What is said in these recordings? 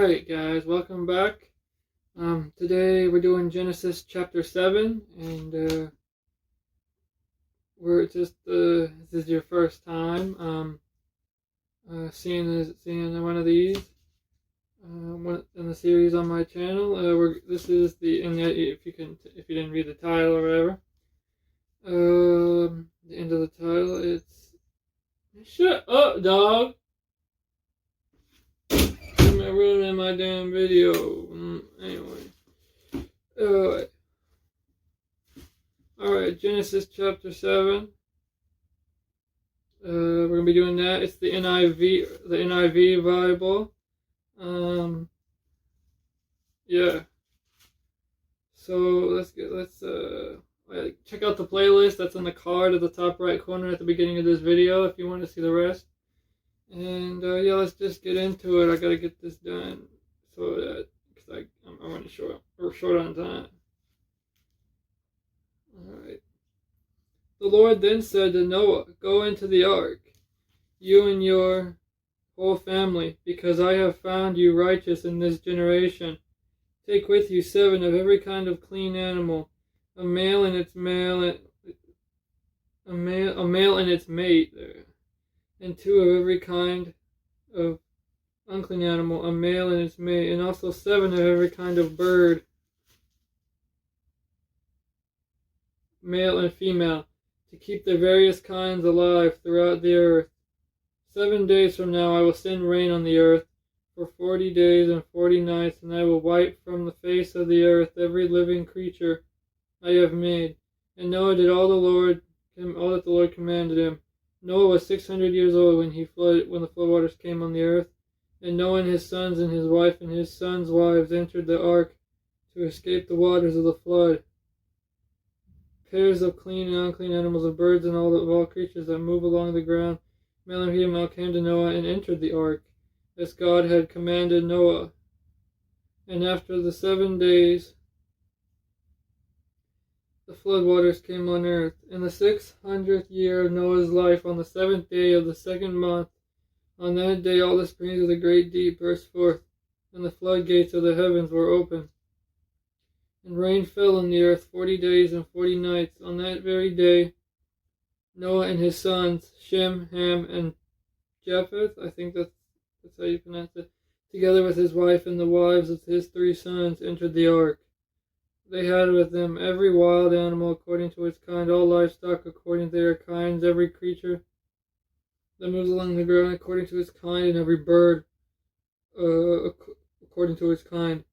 Alright guys, welcome back. Today we're doing Genesis chapter 7, and we're just, this is your first time seeing one of these in the series on my channel. This is if you didn't read the title or whatever, the end of the title, it's, shut up dog! I'm ruining my damn video. Anyway. Alright, Genesis chapter 7. We're going to be doing that. It's the NIV Bible. Yeah. So let's check out the playlist that's in the card at the top right corner at the beginning of this video if you want to see the rest. And yeah, let's just get into it. I gotta get this done so that, because I'm running short on time. Alright. The Lord then said to Noah, "Go into the ark, you and your whole family, because I have found you righteous in this generation. Take with you 7 of every kind of clean animal, a male and its mate there, and 2 of every kind of unclean animal, a male and its mate, and also 7 of every kind of bird, male and female, to keep the various kinds alive throughout the earth. 7 days from now I will send rain on the earth for 40 days and 40 nights, and I will wipe from the face of the earth every living creature I have made." And Noah did all that the Lord commanded him. Noah was 600 years old when the floodwaters came on the earth, and Noah and his sons and his wife and his sons' wives entered the ark to escape the waters of the flood. Pairs of clean and unclean animals, of birds and all creatures that move along the ground, male and female, came to Noah and entered the ark, as God had commanded Noah. And after the 7 days, the floodwaters came on earth. In the 600th year of Noah's life, on the 7th day of the 2nd month, on that day all the springs of the great deep burst forth, and the floodgates of the heavens were opened. And rain fell on the earth 40 days and 40 nights. On that very day, Noah and his sons, Shem, Ham, and Japheth, I think that's how you pronounce it, together with his wife and the wives of his 3 sons, entered the ark. They had with them every wild animal according to its kind, all livestock according to their kinds, every creature that moves along the ground according to its kind, and every bird according to its kind.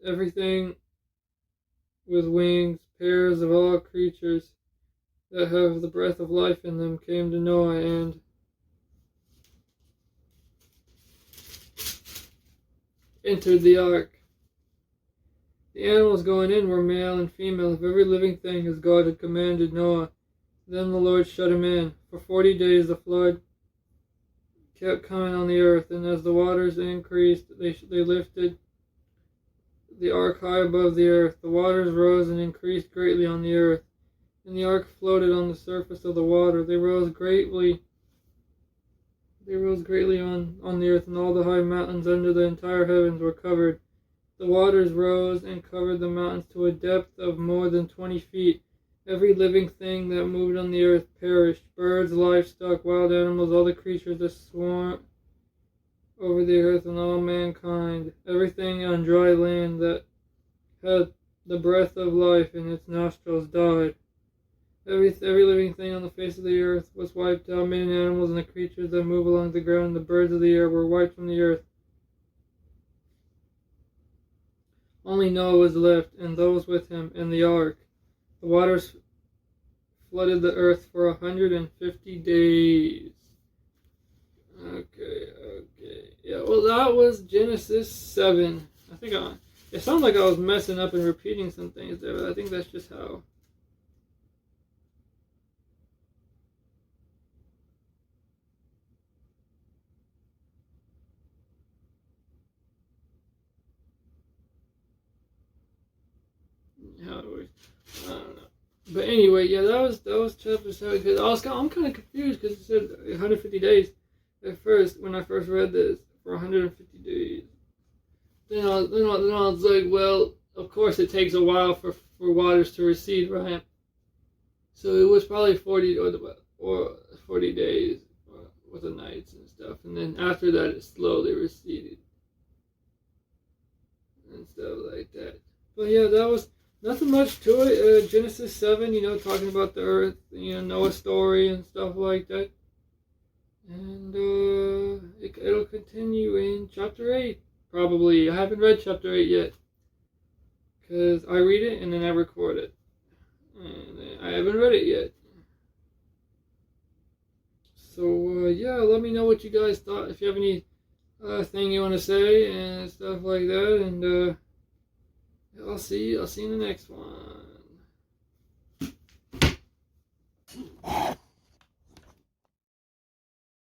Everything with wings, pairs of all creatures that have the breath of life in them, came to Noah and entered the ark. The animals going in were male and female of every living thing, as God had commanded Noah. Then the Lord shut him in. For 40 days the flood kept coming on the earth, and as the waters increased, they lifted the ark high above the earth. The waters rose and increased greatly on the earth, and the ark floated on the surface of the water. They rose greatly on the earth, and all the high mountains under the entire heavens were covered. The waters rose and covered the mountains to a depth of more than 20 feet. Every living thing that moved on the earth perished, birds, livestock, wild animals, all the creatures that swarm over the earth, and all mankind. Everything on dry land that had the breath of life in its nostrils died. Every living thing on the face of the earth was wiped out, men and animals, and the creatures that move along the ground, the birds of the air were wiped from the earth. Only Noah was left, and those with him, in the ark. The waters flooded the earth for 150 days. Okay. Yeah, well, that was Genesis 7. It sounds like I was messing up and repeating some things there, but I think that's just how. I don't know. But anyway, yeah, that was chapter 7. Cause I'm kind of confused because it said 150 days at first when I first read this, for 150 days. it's like, well, of course it takes a while for waters to recede, right? So it was probably 40 or 40 days with the nights and stuff, and then after that it slowly receded and stuff like that. But yeah, that was nothing much to it. Genesis 7, talking about the earth, Noah's story and stuff like that. And it'll continue in chapter 8, probably. I haven't read chapter 8 yet, because I read it and then I record it. And I haven't read it yet. So, yeah, let me know what you guys thought. If you have any thing you want to say and stuff like that. And I'll see you in the next one.